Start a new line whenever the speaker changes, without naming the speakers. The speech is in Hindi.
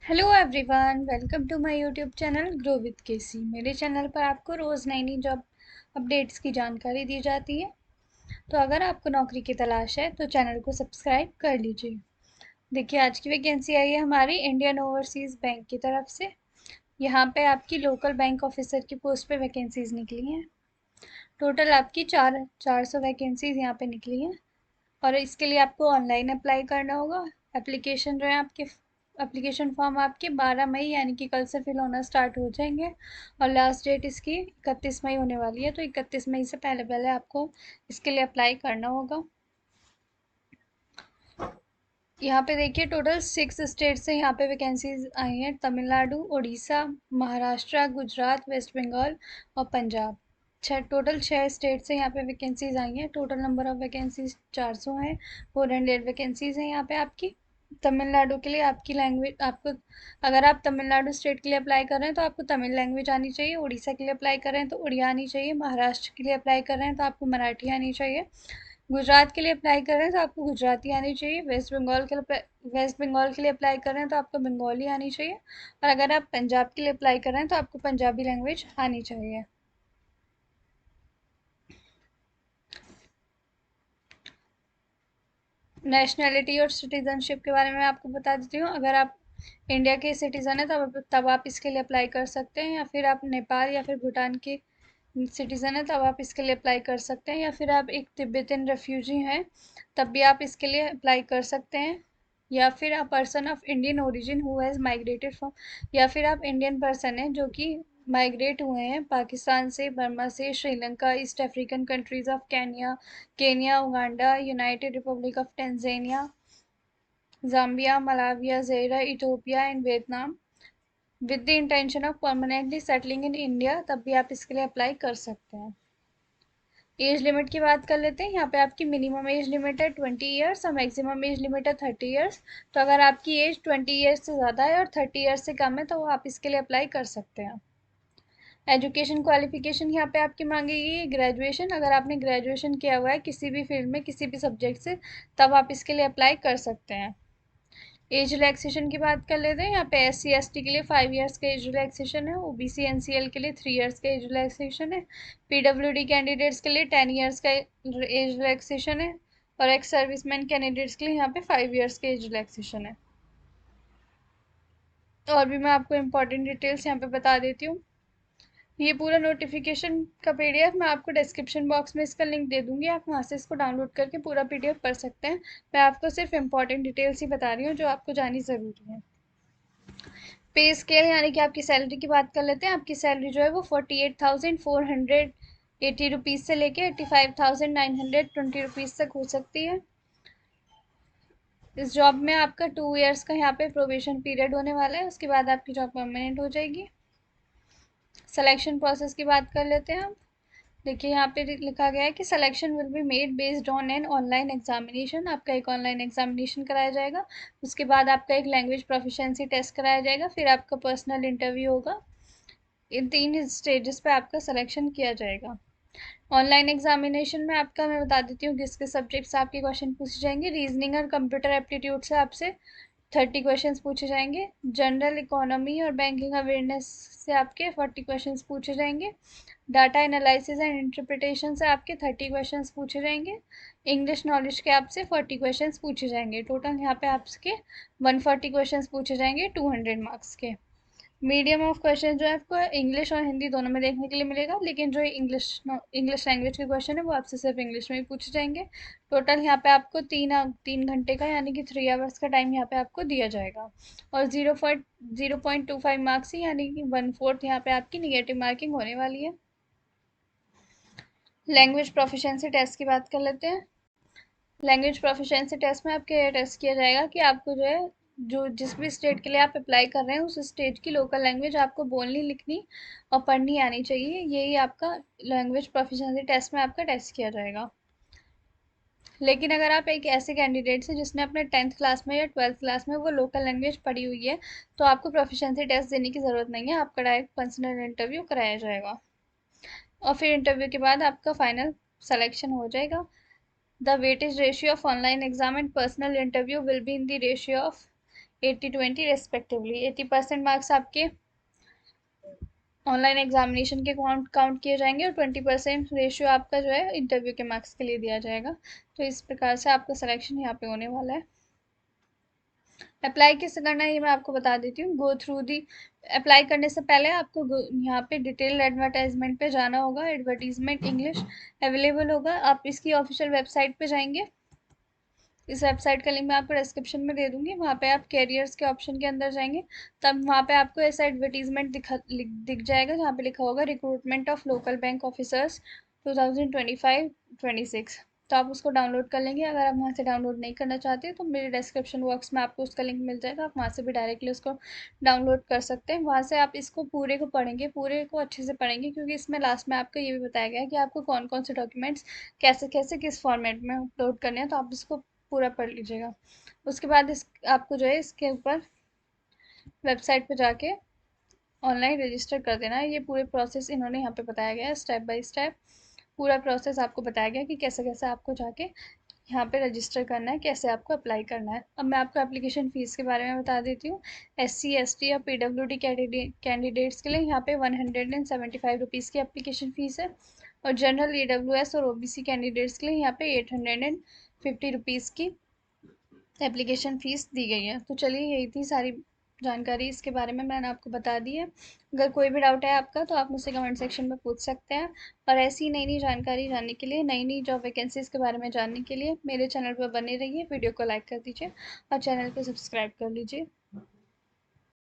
Hello everyone, welcome to my YouTube channel grow with KC. मेरे चैनल पर आपको रोज़ नई नई जॉब अपडेट्स की जानकारी दी जाती है। तो अगर आपको नौकरी की तलाश है तो चैनल को सब्सक्राइब कर लीजिए। देखिए, आज की वैकेंसी आई है हमारी इंडियन ओवरसीज़ बैंक की तरफ से। यहाँ पे आपकी लोकल बैंक ऑफिसर की पोस्ट पे वैकेंसीज़ निकली हैं। टोटल आपकी 400 वैकेंसीज़ यहाँ पे निकली हैं और इसके लिए आपको ऑनलाइन अप्लाई करना होगा। एप्लीकेशन जो है आपके एप्लीकेशन फॉर्म आपके 12 मई यानी कि कल से फिल होना स्टार्ट हो जाएंगे और लास्ट डेट इसकी 31 मई होने वाली है। तो 31 मई से पहले पहले आपको इसके लिए अप्लाई करना होगा। यहाँ पे देखिए, टोटल 6 स्टेट से यहाँ पे वैकेंसीज आई हैं: तमिलनाडु, उड़ीसा, महाराष्ट्र, गुजरात, वेस्ट बंगाल और पंजाब। टोटल 6 स्टेट से यहाँ पे वैकेंसीज आई हैं। टोटल नंबर ऑफ वैकेंसीज 400 है। 400 वैकेंसीज हैं यहाँ पे आपकी। तमिलनाडु के लिए आपकी लैंग्वेज आपको, अगर आप तमिलनाडु स्टेट के लिए अप्लाई कर रहे हैं तो आपको तमिल लैंग्वेज आनी चाहिए। उड़ीसा के लिए अप्लाई कर रहे हैं तो उड़िया आनी चाहिए। महाराष्ट्र के लिए अप्लाई कर रहे हैं तो आपको मराठी आनी चाहिए। गुजरात के लिए अप्लाई कर रहे हैं तो आपको गुजराती आनी चाहिए। वेस्ट बंगाल के लिए अप्लाई कर रहे हैं तो आपको बंगाली आनी चाहिए। और अगर आप पंजाब के लिए अप्लाई कर रहे हैं तो आपको पंजाबी लैंग्वेज आनी चाहिए। नेशनैलिटी और सिटीजनशिप के बारे में आपको बता देती हूँ। अगर आप इंडिया के सिटीज़न हैं तब आप इसके लिए अप्लाई कर सकते हैं, या फिर आप नेपाल या फिर भूटान के सिटीज़न है तब आप इसके लिए अप्लाई कर सकते हैं, या फिर आप एक तिब्बतन रेफ्यूजी हैं तब भी आप इसके लिए अप्लाई कर सकते हैं, या फिर आप person of Indian origin who has migrated from, या फिर आप इंडियन पर्सन हैं जो कि माइग्रेट हुए हैं पाकिस्तान से, बर्मा से, Sri Lanka, East African countries of Kenya, Uganda, United Republic of Tanzania, Zambia, Malawi, Zaire, Ethiopia and Vietnam with the intention of permanently settling in India, तब भी आप इसके लिए अप्लाई कर सकते हैं। एज लिमिट की बात कर लेते हैं। यहाँ पे आपकी मिनिमम एज लिमिट है 20 ईयर्स और मैक्सिमम एज लिमिट है 30 ईयर्स। तो अगर आपकी एज 20 ईयर्स से ज़्यादा है और 30 ईयर्स से कम है तो आप इसके लिए अप्लाई कर सकते हैं। एजुकेशन क्वालिफिकेशन यहाँ पे आपकी मांगेगी ग्रेजुएशन। अगर आपने ग्रेजुएशन किया हुआ है किसी भी फील्ड में किसी भी सब्जेक्ट से तब आप इसके लिए अप्लाई कर सकते हैं। एज रिलैक्सेशन की बात कर लेते हैं। यहाँ पे SC ST के लिए 5 ईयर्स का एज रिलैक्सेशन है। OBC NCL के लिए 3 ईयर्स का एज रिलैक्सेशन है। PWD कैंडिडेट्स के लिए 10 ईयर्स का एज रिलैक्सेशन है। और एक्स सर्विसमैन कैंडिडेट्स के लिए यहाँ पे 5 ईयर्स का एज रिलैक्सेशन है। और भी मैं आपको इम्पोर्टेंट डिटेल्स यहाँ पे बता देती हूँ। ये पूरा नोटिफिकेशन का PDF मैं आपको डिस्क्रिप्शन बॉक्स में इसका लिंक दे दूँगी, आप वहाँ से इसको डाउनलोड करके पूरा PDF पढ़ सकते हैं। मैं आपको सिर्फ इम्पॉर्टेंट डिटेल्स ही बता रही हूँ जो आपको जानी ज़रूरी है। पे स्केल यानी कि आपकी सैलरी की बात कर लेते हैं। आपकी सैलरी जो है वो 48,480 रुपीज़ से लेके 85,920 तक हो सकती है। इस जॉब में आपका 2 ईयर्स का यहाँ पे प्रोबेशन पीरियड होने वाला है, उसके बाद आपकी जॉब परमानेंट हो जाएगी। सिलेक्शन प्रोसेस की बात कर लेते हैं हम। देखिए, यहाँ पे लिखा गया है कि selection will be made based on an online examination. आपका एक ऑनलाइन एग्जामिनेशन कराया जाएगा, उसके बाद आपका एक लैंग्वेज प्रोफिशिएंसी टेस्ट कराया जाएगा, फिर आपका पर्सनल इंटरव्यू होगा। इन 3 स्टेजेस पे आपका सिलेक्शन किया जाएगा। ऑनलाइन एग्जामिनेशन में आपका मैं बता देती हूँ किसके सब्जेक्ट्स आपके क्वेश्चन पूछे जाएंगे। रीजनिंग और कंप्यूटर एप्टीट्यूड से आपसे 30 क्वेश्चंस पूछे जाएंगे। जनरल इकोनॉमी और बैंकिंग अवेयरनेस से आपके 40 क्वेश्चंस पूछे जाएंगे। डाटा एनालिसिस एंड इंटरप्रिटेशन से आपके 30 क्वेश्चंस पूछे जाएंगे। इंग्लिश नॉलेज के आपसे 40 क्वेश्चंस पूछे जाएंगे। टोटल यहाँ पे आपके 140 क्वेश्चंस पूछे जाएंगे 200 मार्क्स के। मीडियम ऑफ क्वेश्चन जो है आपको इंग्लिश और हिंदी दोनों में देखने के लिए मिलेगा, लेकिन जो इंग्लिश लैंग्वेज के क्वेश्चन है वो आपसे सिर्फ इंग्लिश में ही पूछे जाएंगे। टोटल यहाँ पे आपको 3 घंटे का यानी कि 3 आवर्स का टाइम यहाँ पे आपको दिया जाएगा। और 0.25 मार्क्स ही यानी कि 1/4 यहाँ पे आपकी निगेटिव मार्किंग होने वाली है। लैंग्वेज प्रोफिशिएंसी टेस्ट की बात कर लेते हैं। लैंग्वेज प्रोफिशिएंसी टेस्ट में आपके टेस्ट किया जाएगा कि आपको जो है जो जिस भी स्टेट के लिए आप अप्लाई कर रहे हैं उस स्टेट की लोकल लैंग्वेज आपको बोलनी, लिखनी और पढ़नी आनी चाहिए। यही आपका लैंग्वेज प्रोफिशिएंसी टेस्ट में आपका टेस्ट किया जाएगा। लेकिन अगर आप एक ऐसे कैंडिडेट से जिसने अपने 10th क्लास में या 12th क्लास में वो लोकल लैंग्वेज पढ़ी हुई है तो आपको प्रोफिशिएंसी टेस्ट देने की ज़रूरत नहीं है, आपका डायरेक्ट पर्सनल इंटरव्यू कराया जाएगा और फिर इंटरव्यू के बाद आपका फाइनल सेलेक्शन हो जाएगा। The weightage ratio of online exam and personal interview will be in the ratio of 80-20 respectively. 80% marks आपके ऑनलाइन एग्जामिनेशन के काउंट किए जाएंगे और 20% रेशियो आपका जो है इंटरव्यू के मार्क्स के लिए दिया जाएगा। तो इस प्रकार से आपका सिलेक्शन यहाँ पे होने वाला है। अप्लाई कैसे करना है ये मैं आपको बता देती हूँ। गो थ्रू दी अप्लाई करने से पहले आपको यहाँ पे डिटेल एडवर्टाइजमेंट पे जाना होगा। एडवर्टीजमेंट इंग्लिश अवेलेबल होगा। आप इसकी ऑफिशियल वेबसाइट पे जाएंगे। इस वेबसाइट का लिंक मैं आपको डिस्क्रिप्शन में दे दूंगी। वहाँ पे आप कैरियर्स के ऑप्शन के अंदर जाएंगे, तब वहाँ पे आपको ऐसा एडवर्टीजमेंट दिख जाएगा जहाँ पे लिखा होगा recruitment of local bank officers 2025-26। तो आप उसको डाउनलोड कर लेंगे। अगर आप वहाँ से डाउनलोड नहीं करना चाहते तो मेरे डिस्क्रिप्शन बॉक्स में आपको उसका लिंक मिल जाएगा, आप वहाँ से भी डायरेक्टली उसको डाउनलोड कर सकते हैं। वहाँ से आप इसको पूरे को पढ़ेंगे, पूरे को अच्छे से पढ़ेंगे, क्योंकि इसमें लास्ट में आपको ये भी बताया गया है कि आपको कौन कौन से डॉक्यूमेंट्स कैसे कैसे किस फॉर्मेट में अपलोड करने हैं। तो आप इसको पूरा पढ़ लीजिएगा। उसके बाद इस आपको जो है इसके ऊपर वेबसाइट पे जाके ऑनलाइन रजिस्टर कर देना है। ये पूरे प्रोसेस इन्होंने यहाँ पे बताया गया है, स्टेप बाय स्टेप पूरा प्रोसेस आपको बताया गया कि कैसे कैसे आपको जाके यहाँ पे रजिस्टर करना है, कैसे आपको अप्लाई करना है। अब मैं आपको एप्लीकेशन फ़ीस के बारे में बता देती हूँ। SC ST या PWD कैंडिडेट्स के लिए यहाँ पे 175 रुपीज़ की एप्लीकेशन फ़ीस है, और जनरल EWS और OBC कैंडिडेट्स के लिए यहाँ पे 850 रुपीज़ की एप्लीकेशन फ़ीस दी गई है। तो चलिए यही थी सारी जानकारी इसके बारे में मैंने आपको बता दी है। अगर कोई भी डाउट है आपका तो आप मुझसे कमेंट सेक्शन में पूछ सकते हैं। और ऐसी नई नई जानकारी जानने के लिए, नई नई जॉब वैकेंसीज़ के बारे में जानने के लिए मेरे चैनल पर बने रहिए। वीडियो को लाइक कर दीजिए और चैनल को सब्सक्राइब कर लीजिए।